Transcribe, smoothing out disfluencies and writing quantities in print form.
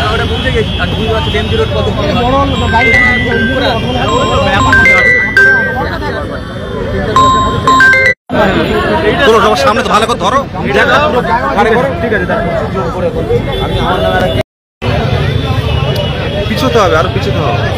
ওটা বুঝতে গেছি আর বুঝতে পারছি এমজি রোড কত সামনে তো ভালো করে ধরো ঠিক আছে পিছোতে হবে আরো পিছোতে হবে